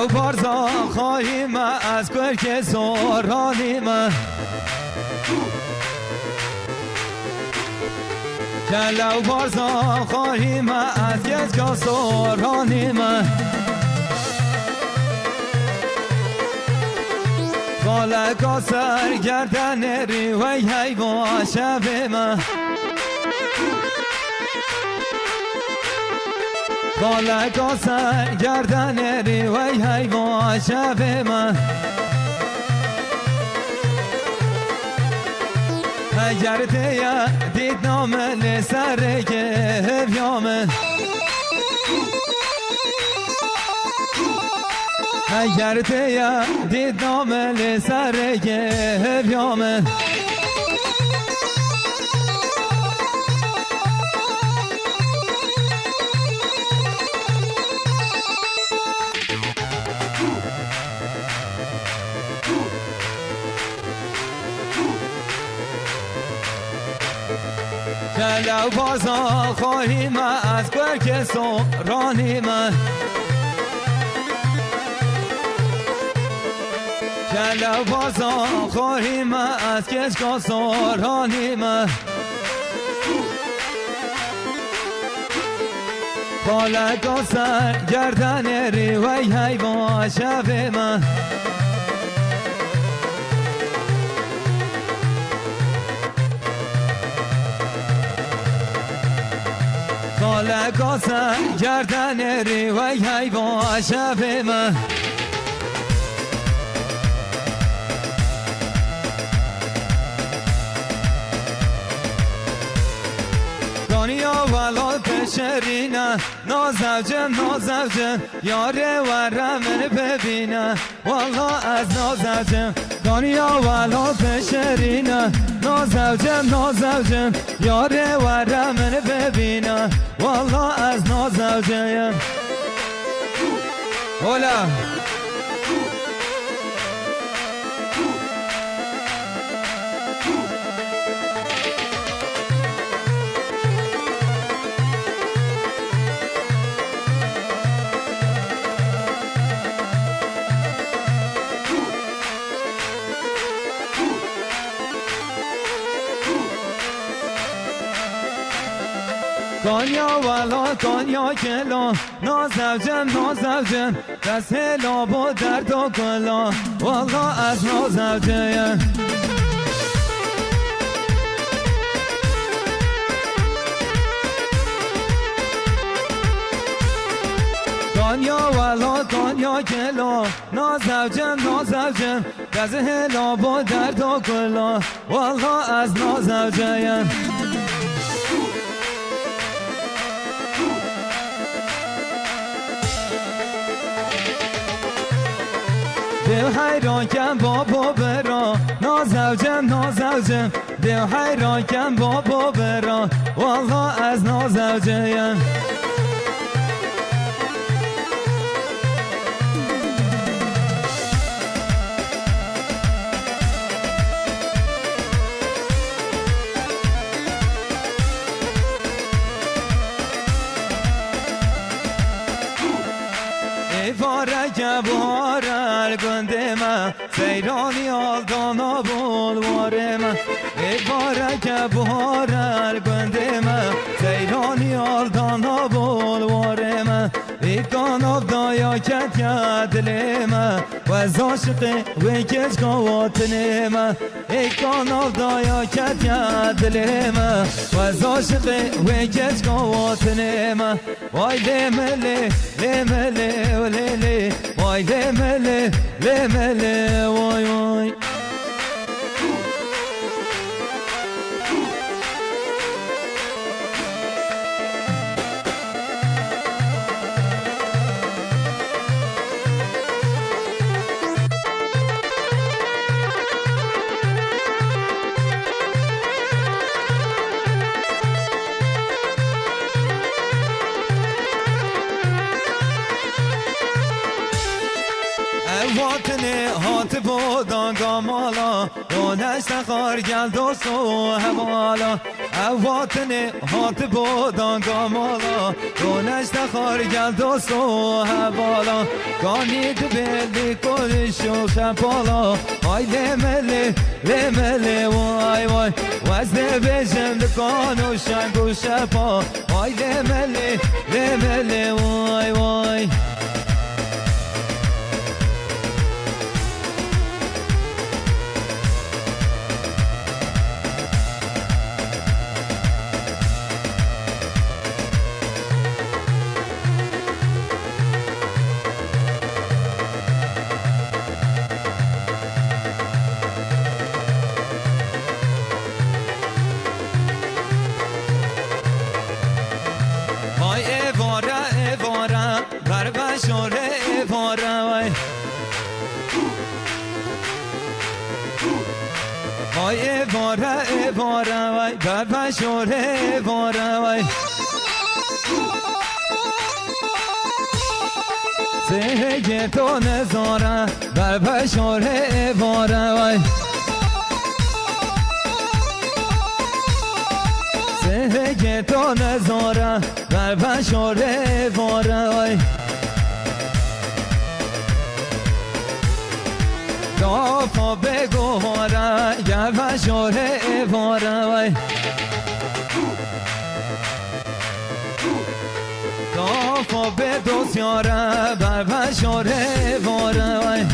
لو بارزا خواهیم از گرگ زورانیم لو بارزا خواهیم از گرگ زورانیم خالقا سرگردن ریوی حیوان شبیم خالقا سرگردن ریوی حیوان شب من اگر دید نام لسر گهویامه اگر دید نام لسر گهویامه لو بازا خواهیم از گرگ زورانیم لو بازا خواهیم از گرگ زورانیم خالقا سرگردن ریوی حیوان شب من خالقا سرگردن ریوی حیوان شب من دنیا ولاد شرینه نازوجم نازوجم یاره ورم من ببینه والله از نازوجم دنیا ولاد شرینه نازوجم نازوجم یاره ورم من ببینه والله از نازوجم هلا کانیا والا کانیا کلا نازوجم نازوجم دست لاب و درد و کلا والله از نازوجم کانیا والا کانیا کلا نازوجم نازوجم دست لاب و درد و کلا والله از نازوجم دل حیران کن بابا برا نازوجم نازوجم دل حیران کن بابا برا والله از نازوجم بارک بهار گنده من سیرانی آلدانا بولوار من بارک بهار گنده من سیرانی آلدانا بولوار من بیکان افدایا کت دل من و از عاشق و کش قواتن من بیکان افدایا کت دل من و از عاشق و کش قواتن من وای لمله لمله ولله وای لمله لمله وای وای هات بودان گامالا دانش نخار گل دوست و حوالا وطن هات بودان گامالا دانش نخار گل دوست و حوالا گانی دبلی کنش و خپالا آی لمله لمله وای وای وزن بجم دکان و شنگ و شپا آی لمله لمله وای وای شوره واره وای وای واره واره وای بابا شوره واره وای سهگه تو نزاره بابا شوره واره وای سهگه تو نزاره بابا شوره واره وای دافا بگو هاره گل شوره واره وای دافا به دوستیاره بر شوره واره وای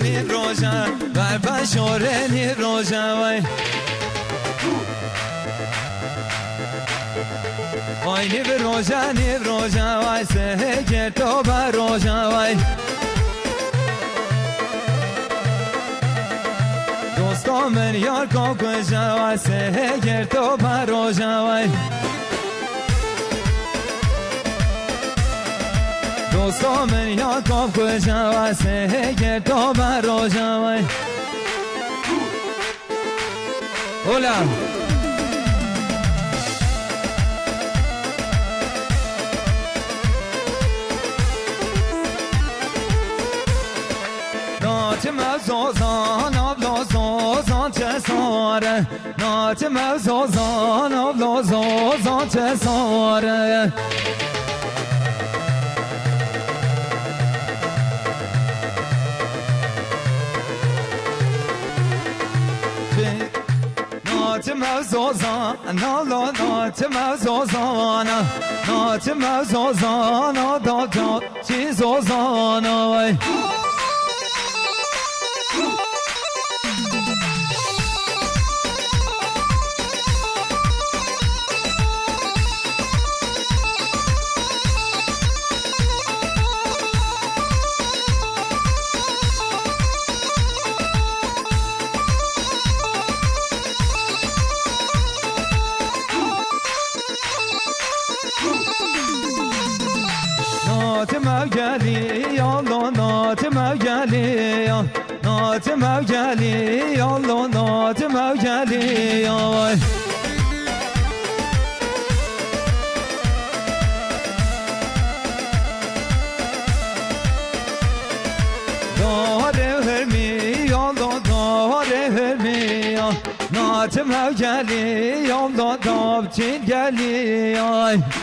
نیب روشن بر بشاره نیب روشن وای وای نیب روشن وای سهگر تو بر روشن وای دوستا من یار کن کشن وای سهگر تو بر روشن وای دوستا من یا کام کشم و سهگر تو بر روشم وای اولا ناچ مفزوزان آبلازوزان چه ساره ناچ مفزوزان آبلازوزان چه ساره ناچ مفزوزان نالا ناچ مفزوزان ناچ مفزوزان دادا چیزوزان وای نات مگلی الله نات مگلی نات مگلی الله نات مگلی وای داره هرمی الله داره هرمی نات مگلی الله داب چین گلی